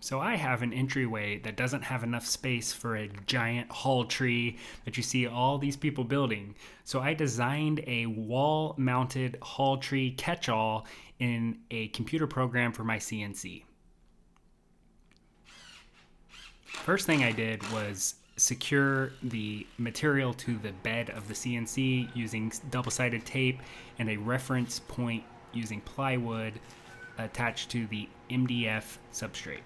So I have an entryway that doesn't have enough space for a giant hall tree that you see all these people building. So I designed a wall mounted hall tree catch-all in a computer program for my CNC. First thing I did was secure the material to the bed of the CNC using double-sided tape and a reference point using plywood attached to the MDF substrate.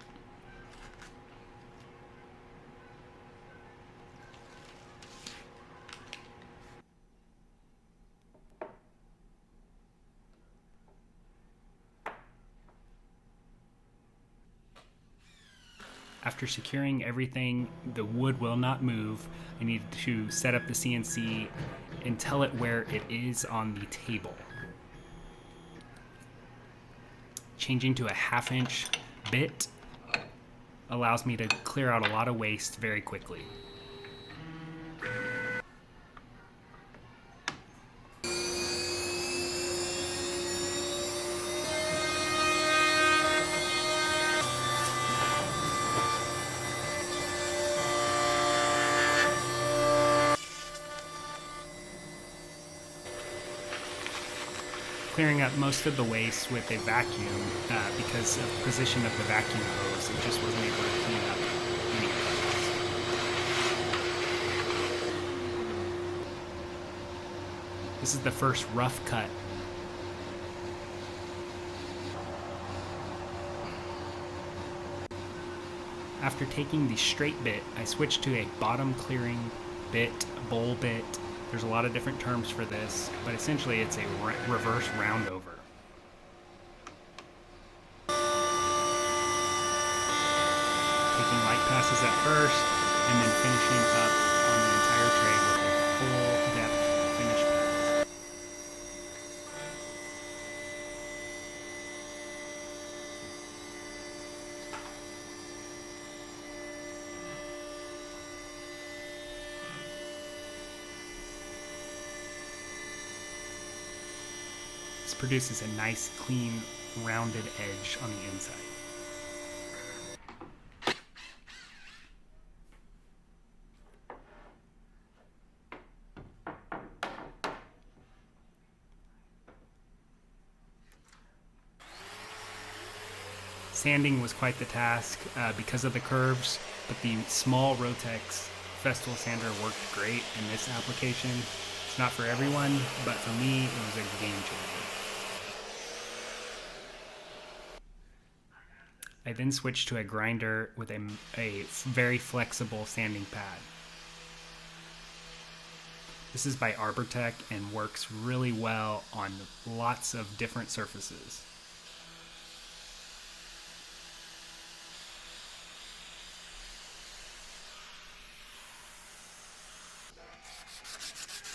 After securing everything, the wood will not move. I need to set up the CNC and tell it where it is on the table. Changing to a 1/2 inch bit allows me to clear out a lot of waste very quickly. Clearing up most of the waste with a vacuum because of the position of the vacuum hose. It just wasn't able to clean up any parts. This is the first rough cut. After taking the straight bit, I switched to a bottom clearing bit, bowl bit. There's a lot of different terms for this, but essentially it's a reverse roundover. Taking light passes at first, and then finishing up on the entire tray with a full depth finish pass. This produces a nice, clean, rounded edge on the inside. Sanding was quite the task because of the curves, but the small Rotex Festival sander worked great in this application. It's not for everyone, but for me, it was a game changer. I then switched to a grinder with a very flexible sanding pad. This is by Arbortech and works really well on lots of different surfaces.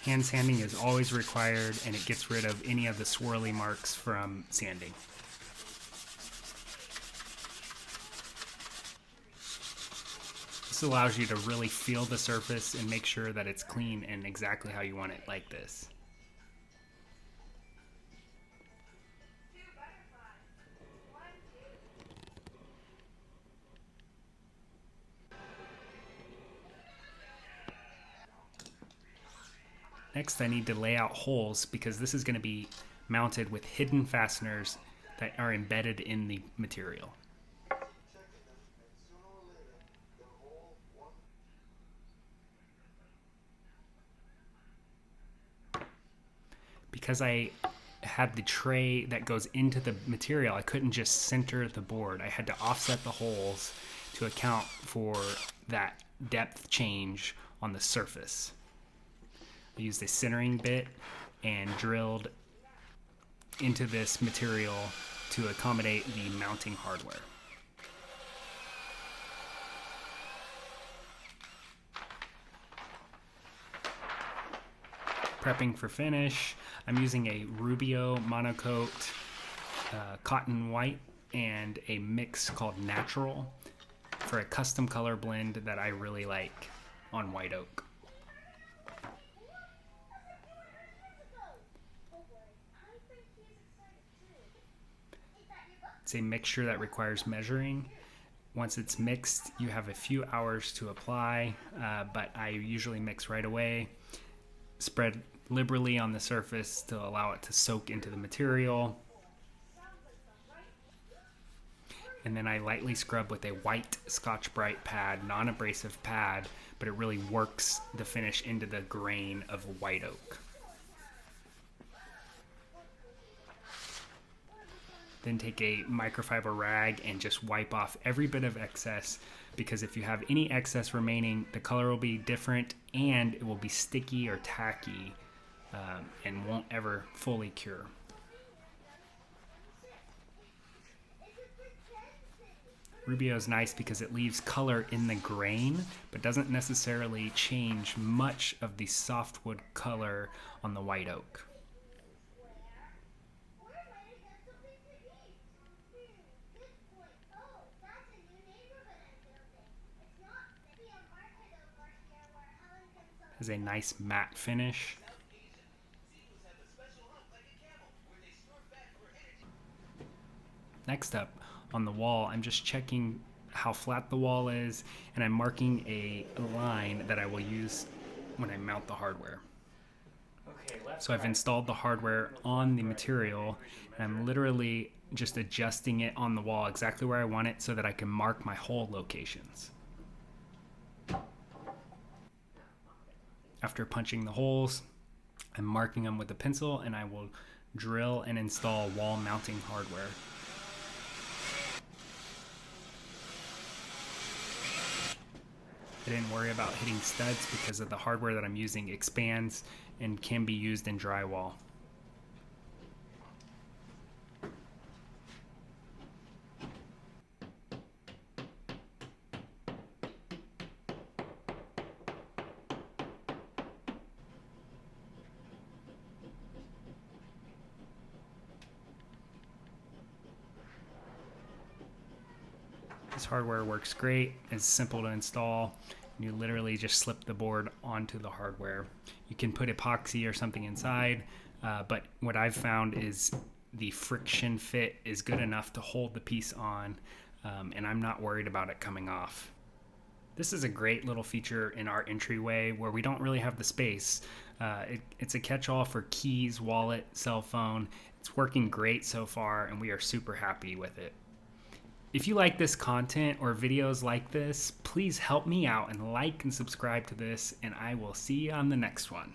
Hand sanding is always required, and it gets rid of any of the swirly marks from sanding. This allows you to really feel the surface and make sure that it's clean and exactly how you want it, like this. Next, I need to lay out holes because this is going to be mounted with hidden fasteners that are embedded in the material. Because I had the tray that goes into the material, I couldn't just center the board. I had to offset the holes to account for that depth change on the surface. I used a centering bit and drilled into this material to accommodate the mounting hardware. Prepping for finish, I'm using a Rubio monocoat cotton white and a mix called Natural for a custom color blend that I really like on white oak. It's a mixture that requires measuring. Once it's mixed, you have a few hours to apply, but I usually mix right away. Spread liberally on the surface to allow it to soak into the material. And then I lightly scrub with a white Scotch-Brite pad, non-abrasive pad, but it really works the finish into the grain of white oak. Then take a microfiber rag and just wipe off every bit of excess, because if you have any excess remaining, the color will be different and it will be sticky or tacky and won't ever fully cure. Rubio is nice because it leaves color in the grain, but doesn't necessarily change much of the softwood color on the white oak. Has a nice matte finish. Next up, on the wall, I'm just checking how flat the wall is, and I'm marking a line that I will use when I mount the hardware. So I've installed the hardware on the material, and I'm literally just adjusting it on the wall exactly where I want it so that I can mark my hole locations. After punching the holes, I'm marking them with a pencil, and I will drill and install wall mounting hardware. I didn't worry about hitting studs because of the hardware that I'm using expands and can be used in drywall. This hardware works great. It's simple to install. You literally just slip the board onto the hardware. You can put epoxy or something inside, but what I've found is the friction fit is good enough to hold the piece on, and I'm not worried about it coming off. This is a great little feature in our entryway where we don't really have the space. It's a catch-all for keys, wallet, cell phone. It's working great so far, and we are super happy with it. If you like this content or videos like this, please help me out and like and subscribe to this, and I will see you on the next one.